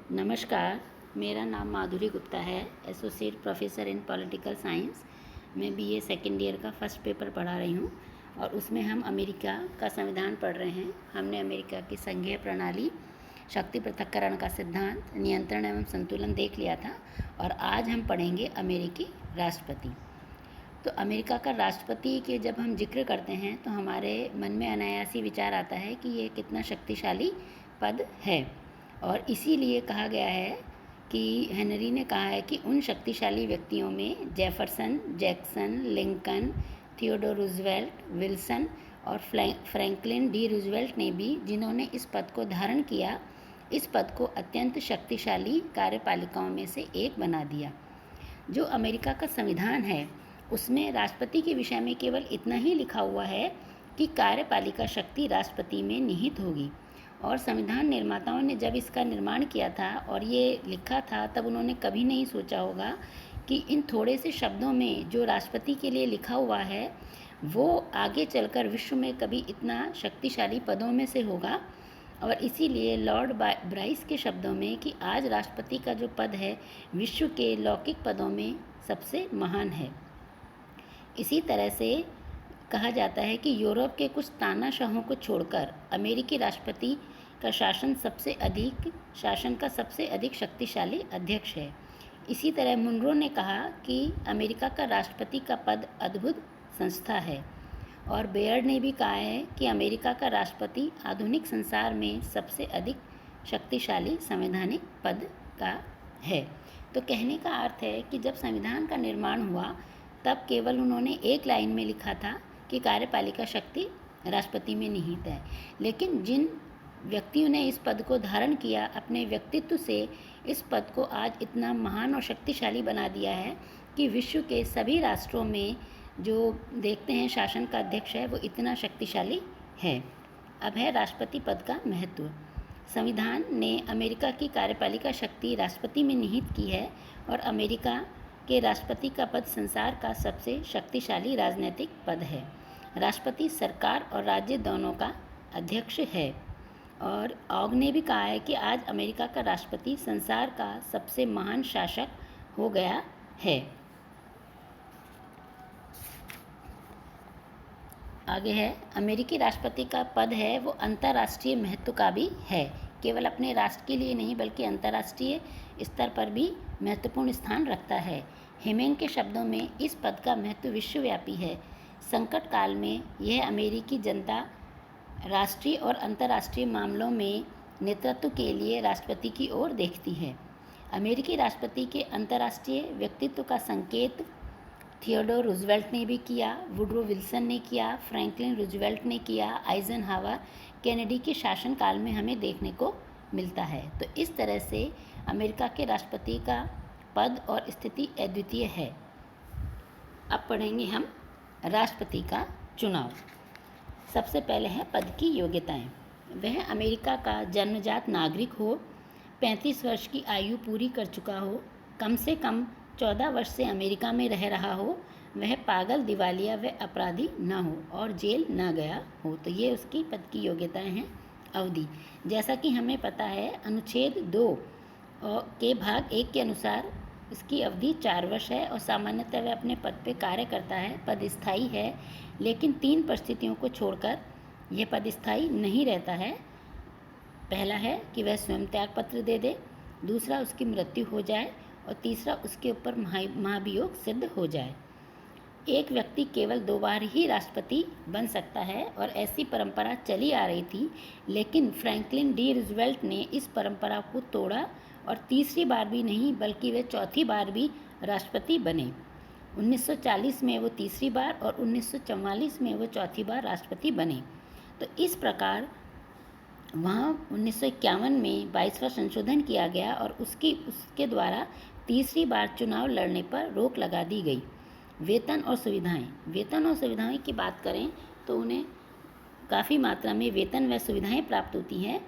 नमस्कार, मेरा नाम माधुरी गुप्ता है, associate professor in political science. मैं बीए सेकेंड ईयर का फर्स्ट पेपर पढ़ा रही हूँ और उसमें हम अमेरिका का संविधान पढ़ रहे हैं। हमने अमेरिका की संघीय प्रणाली, शक्ति पृथक्करण का सिद्धांत, नियंत्रण एवं संतुलन देख लिया था और आज हम पढ़ेंगे अमेरिकी राष्ट्रपति। तो अमेरिका का राष्ट्रपति के जब हम जिक्र करते हैं तो हमारे मन में अनायास ही विचार आता है कि ये कितना शक्तिशाली पद है, और इसीलिए कहा गया है कि हेनरी ने कहा है कि उन शक्तिशाली व्यक्तियों में Jefferson, Jackson, Lincoln, Theodore Roosevelt, Wilson और फ्रैंकलिन डी रूजवेल्ट ने भी, जिन्होंने इस पद को धारण किया, इस पद को अत्यंत शक्तिशाली कार्यपालिकाओं में से एक बना दिया। जो अमेरिका का संविधान है उसमें राष्ट्रपति के विषय में केवल इतना ही लिखा हुआ है कि कार्यपालिका शक्ति राष्ट्रपति में निहित होगी। और संविधान निर्माताओं ने जब इसका निर्माण किया था और ये लिखा था, तब उन्होंने कभी नहीं सोचा होगा कि इन थोड़े से शब्दों में जो राष्ट्रपति के लिए लिखा हुआ है वो आगे चलकर विश्व में कभी इतना शक्तिशाली पदों में से होगा। और इसीलिए लॉर्ड ब्राइस के शब्दों में कि आज राष्ट्रपति का जो पद है विश्व के लौकिक पदों में सबसे महान है। इसी तरह से कहा जाता है कि यूरोप के कुछ तानाशाहों को छोड़कर अमेरिकी राष्ट्रपति का शासन का सबसे अधिक शक्तिशाली अध्यक्ष है। इसी तरह मुनरो ने कहा कि अमेरिका का राष्ट्रपति का पद अद्भुत संस्था है, और बेयर ने भी कहा है कि अमेरिका का राष्ट्रपति आधुनिक संसार में सबसे अधिक शक्तिशाली संवैधानिक पद का है। तो कहने का अर्थ है कि जब संविधान का निर्माण हुआ तब केवल उन्होंने एक लाइन में लिखा था कि कार्यपालिका शक्ति राष्ट्रपति में निहित है, लेकिन जिन व्यक्तियों ने इस पद को धारण किया, अपने व्यक्तित्व से इस पद को आज इतना महान और शक्तिशाली बना दिया है कि विश्व के सभी राष्ट्रों में जो देखते हैं शासन का अध्यक्ष है वो इतना शक्तिशाली है। अब है राष्ट्रपति पद का महत्व। संविधान ने अमेरिका की कार्यपालिका शक्ति राष्ट्रपति में निहित की है और अमेरिका के राष्ट्रपति का पद संसार का सबसे शक्तिशाली राजनीतिक पद है। राष्ट्रपति सरकार और राज्य दोनों का अध्यक्ष है। और ऑग ने भी कहा है कि आज अमेरिका का राष्ट्रपति संसार का सबसे महान शासक हो गया है। आगे है, अमेरिकी राष्ट्रपति का पद है वो अंतर्राष्ट्रीय महत्व का भी है, केवल अपने राष्ट्र के लिए नहीं बल्कि अंतर्राष्ट्रीय स्तर पर भी महत्वपूर्ण स्थान रखता है। हेमिंग के शब्दों में इस पद का महत्व विश्वव्यापी है। संकट काल में यह अमेरिकी जनता राष्ट्रीय और अंतर्राष्ट्रीय मामलों में नेतृत्व के लिए राष्ट्रपति की ओर देखती है। अमेरिकी राष्ट्रपति के अंतर्राष्ट्रीय व्यक्तित्व का संकेत थियोडोर रूजवेल्ट ने भी किया, वुडरो विल्सन ने किया, फ्रैंकलिन रूजवेल्ट ने किया, आइजनहावर कैनेडी के शासनकाल में हमें देखने को मिलता है। तो इस तरह से अमेरिका के राष्ट्रपति का पद और स्थिति अद्वितीय है। अब पढ़ेंगे हम राष्ट्रपति का चुनाव। सबसे पहले है पद की योग्यताएं। वह अमेरिका का जन्मजात नागरिक हो, 35 वर्ष की आयु पूरी कर चुका हो, कम से कम 14 वर्ष से अमेरिका में रह रहा हो, वह पागल, दिवालिया व अपराधी न हो और जेल न गया हो। तो ये उसकी पद की योग्यताएं हैं। अवधि, जैसा कि हमें पता है, अनुच्छेद 2 के भाग 1 के अनुसार इसकी अवधि 4 वर्ष है और सामान्यतः वह अपने पद पे कार्य करता है। पद स्थायी है, लेकिन 3 परिस्थितियों को छोड़कर यह पद स्थायी नहीं रहता है। पहला है कि वह स्वयं त्यागपत्र दे दे, दूसरा उसकी मृत्यु हो जाए और तीसरा उसके ऊपर महाभियोग सिद्ध हो जाए। एक व्यक्ति केवल 2 बार ही राष्ट्रपति बन सकता है और ऐसी परंपरा चली आ रही थी, लेकिन फ्रैंकलिन डी रूजवेल्ट ने इस परंपरा को तोड़ा और तीसरी बार भी नहीं बल्कि वे चौथी बार भी राष्ट्रपति बने। 1940 में वो तीसरी बार और 1944 में वो चौथी बार राष्ट्रपति बने। तो इस प्रकार वहाँ 1951 में 22वां संशोधन किया गया और उसके द्वारा तीसरी बार चुनाव लड़ने पर रोक लगा दी गई। वेतन और सुविधाएं की बात करें तो उन्हें काफ़ी मात्रा में वेतन व सुविधाएं प्राप्त होती हैं,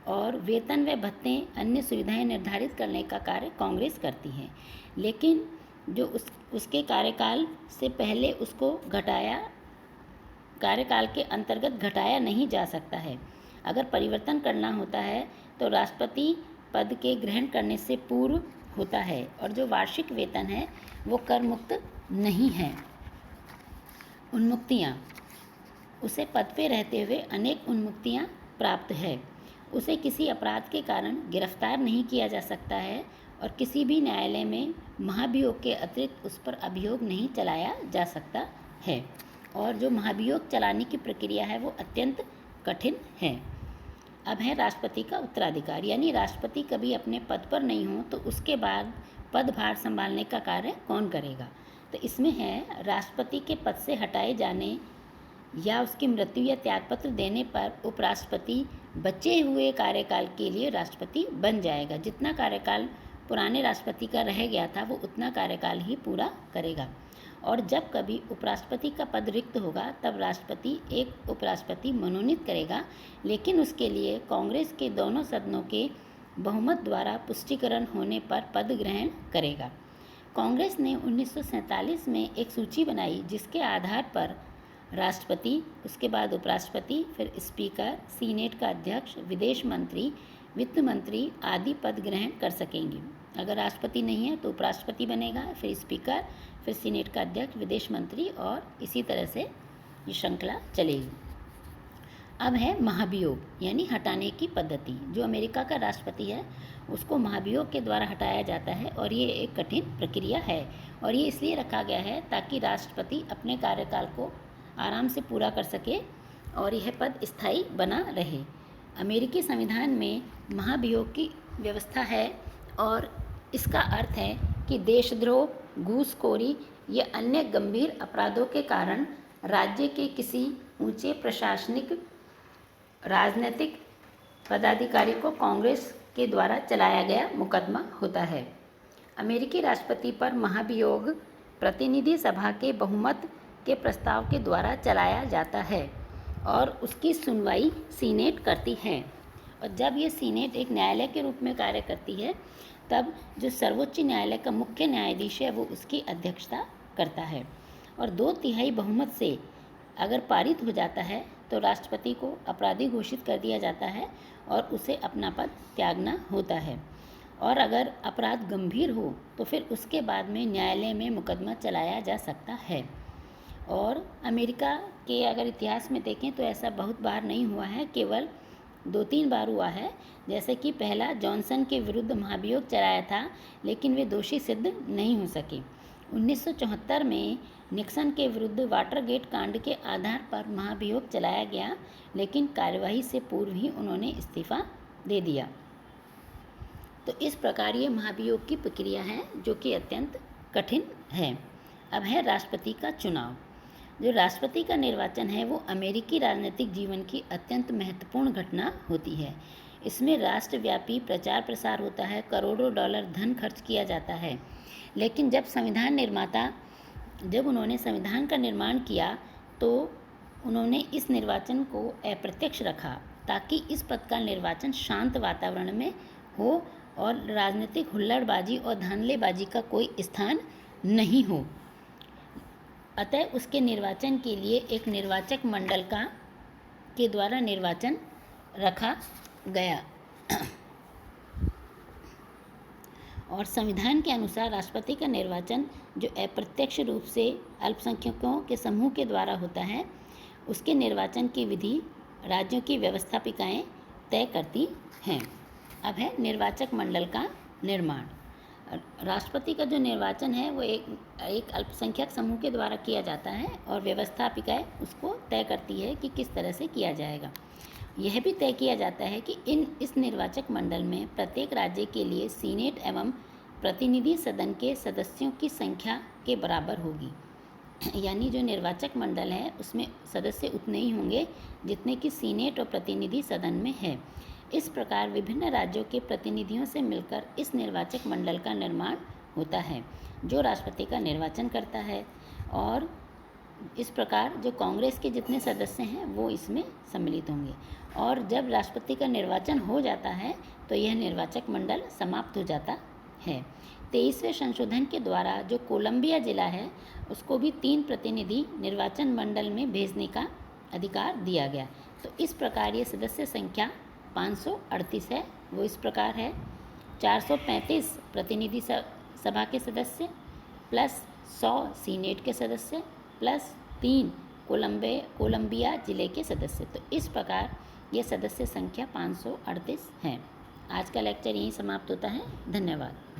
और वेतन व भत्ते अन्य सुविधाएं निर्धारित करने का कार्य कांग्रेस करती है, लेकिन जो उसके कार्यकाल से पहले उसको कार्यकाल के अंतर्गत घटाया नहीं जा सकता है। अगर परिवर्तन करना होता है तो राष्ट्रपति पद के ग्रहण करने से पूर्व होता है और जो वार्षिक वेतन है वो कर मुक्त नहीं है। उन्मुक्तियाँ, उसे पद पे रहते हुए अनेक उन्मुक्तियाँ प्राप्त है। उसे किसी अपराध के कारण गिरफ्तार नहीं किया जा सकता है और किसी भी न्यायालय में महाभियोग के अतिरिक्त उस पर अभियोग नहीं चलाया जा सकता है। और जो महाभियोग चलाने की प्रक्रिया है वो अत्यंत कठिन है। अब है राष्ट्रपति का उत्तराधिकार, यानी राष्ट्रपति कभी अपने पद पर नहीं हो तो उसके बाद पदभार संभालने का कार्य कौन करेगा। तो इसमें है राष्ट्रपति के पद से हटाए जाने या उसकी मृत्यु या त्यागपत्र देने पर उपराष्ट्रपति बचे हुए कार्यकाल के लिए राष्ट्रपति बन जाएगा। जितना कार्यकाल पुराने राष्ट्रपति का रह गया था वो उतना कार्यकाल ही पूरा करेगा। और जब कभी उपराष्ट्रपति का पद रिक्त होगा तब राष्ट्रपति एक उपराष्ट्रपति मनोनीत करेगा, लेकिन उसके लिए कांग्रेस के दोनों सदनों के बहुमत द्वारा पुष्टिकरण होने पर पद ग्रहण करेगा। कांग्रेस ने 1947 में एक सूची बनाई जिसके आधार पर राष्ट्रपति, उसके बाद उपराष्ट्रपति, फिर स्पीकर, सीनेट का अध्यक्ष, विदेश मंत्री, वित्त मंत्री आदि पद ग्रहण कर सकेंगे। अगर राष्ट्रपति नहीं है तो उपराष्ट्रपति बनेगा, फिर स्पीकर, फिर सीनेट का अध्यक्ष, विदेश मंत्री और इसी तरह से ये श्रृंखला चलेगी। अब है महाभियोग यानी हटाने की पद्धति। जो अमेरिका का राष्ट्रपति है उसको महाभियोग के द्वारा हटाया जाता है और ये एक कठिन प्रक्रिया है और ये इसलिए रखा गया है ताकि राष्ट्रपति अपने कार्यकाल को आराम से पूरा कर सके और यह पद स्थायी बना रहे। अमेरिकी संविधान में महाभियोग की व्यवस्था है और इसका अर्थ है कि देशद्रोह, घूसखोरी या अन्य गंभीर अपराधों के कारण राज्य के किसी ऊंचे प्रशासनिक, राजनीतिक पदाधिकारी को कांग्रेस के द्वारा चलाया गया मुकदमा होता है। अमेरिकी राष्ट्रपति पर महाभियोग प्रतिनिधि सभा के बहुमत के प्रस्ताव के द्वारा चलाया जाता है और उसकी सुनवाई सीनेट करती है। और जब ये सीनेट एक न्यायालय के रूप में कार्य करती है तब जो सर्वोच्च न्यायालय का मुख्य न्यायाधीश है वो उसकी अध्यक्षता करता है। और 2/3 बहुमत से अगर पारित हो जाता है तो राष्ट्रपति को अपराधी घोषित कर दिया जाता है और उसे अपना पद त्यागना होता है। और अगर अपराध गंभीर हो तो फिर उसके बाद में न्यायालय में मुकदमा चलाया जा सकता है। और अमेरिका के अगर इतिहास में देखें तो ऐसा बहुत बार नहीं हुआ है, केवल 2-3 बार हुआ है। जैसे कि पहला जॉनसन के विरुद्ध महाभियोग चलाया था लेकिन वे दोषी सिद्ध नहीं हो सके। 1974 में निक्सन के विरुद्ध वाटरगेट कांड के आधार पर महाभियोग चलाया गया लेकिन कार्यवाही से पूर्व ही उन्होंने इस्तीफा दे दिया। तो इस प्रकार ये महाभियोग की प्रक्रिया है जो कि अत्यंत कठिन है। अब है राष्ट्रपति का चुनाव। जो राष्ट्रपति का निर्वाचन है वो अमेरिकी राजनीतिक जीवन की अत्यंत महत्वपूर्ण घटना होती है। इसमें राष्ट्रव्यापी प्रचार प्रसार होता है, करोड़ों डॉलर धन खर्च किया जाता है। लेकिन जब संविधान निर्माता जब उन्होंने संविधान का निर्माण किया तो उन्होंने इस निर्वाचन को अप्रत्यक्ष रखा ताकि इस पद का निर्वाचन शांत वातावरण में हो और राजनीतिक हुल्लड़बाजी और धांधलेबाजी का कोई स्थान नहीं हो। अतः उसके निर्वाचन के लिए एक निर्वाचक मंडल के द्वारा निर्वाचन रखा गया। और संविधान के अनुसार राष्ट्रपति का निर्वाचन जो अप्रत्यक्ष रूप से अल्पसंख्यकों के समूह के द्वारा होता है उसके निर्वाचन की विधि राज्यों की व्यवस्थापिकाएं तय करती हैं। अब है निर्वाचक मंडल का निर्माण। राष्ट्रपति का जो निर्वाचन है वो एक अल्पसंख्यक समूह के द्वारा किया जाता है और व्यवस्थापिकाएं उसको तय करती है कि किस तरह से किया जाएगा। यह भी तय किया जाता है कि इस निर्वाचक मंडल में प्रत्येक राज्य के लिए सीनेट एवं प्रतिनिधि सदन के सदस्यों की संख्या के बराबर होगी। यानी जो निर्वाचक मंडल है उसमें सदस्य उतने ही होंगे जितने कि सीनेट और प्रतिनिधि सदन में है। इस प्रकार विभिन्न राज्यों के प्रतिनिधियों से मिलकर इस निर्वाचक मंडल का निर्माण होता है जो राष्ट्रपति का निर्वाचन करता है। और इस प्रकार जो कांग्रेस के जितने सदस्य हैं वो इसमें सम्मिलित होंगे। और जब राष्ट्रपति का निर्वाचन हो जाता है तो यह निर्वाचक मंडल समाप्त हो जाता है। 23वें संशोधन के द्वारा जो कोलंबिया जिला है उसको भी 3 प्रतिनिधि निर्वाचन मंडल में भेजने का अधिकार दिया गया। तो इस प्रकार ये सदस्य संख्या 538 है, वो इस प्रकार है 435 प्रतिनिधि सभा के सदस्य प्लस 100 सीनेट के सदस्य प्लस 3 कोलंबिया ज़िले के सदस्य। तो इस प्रकार ये सदस्य संख्या 538 है। आज का लेक्चर यहीं समाप्त होता है। धन्यवाद।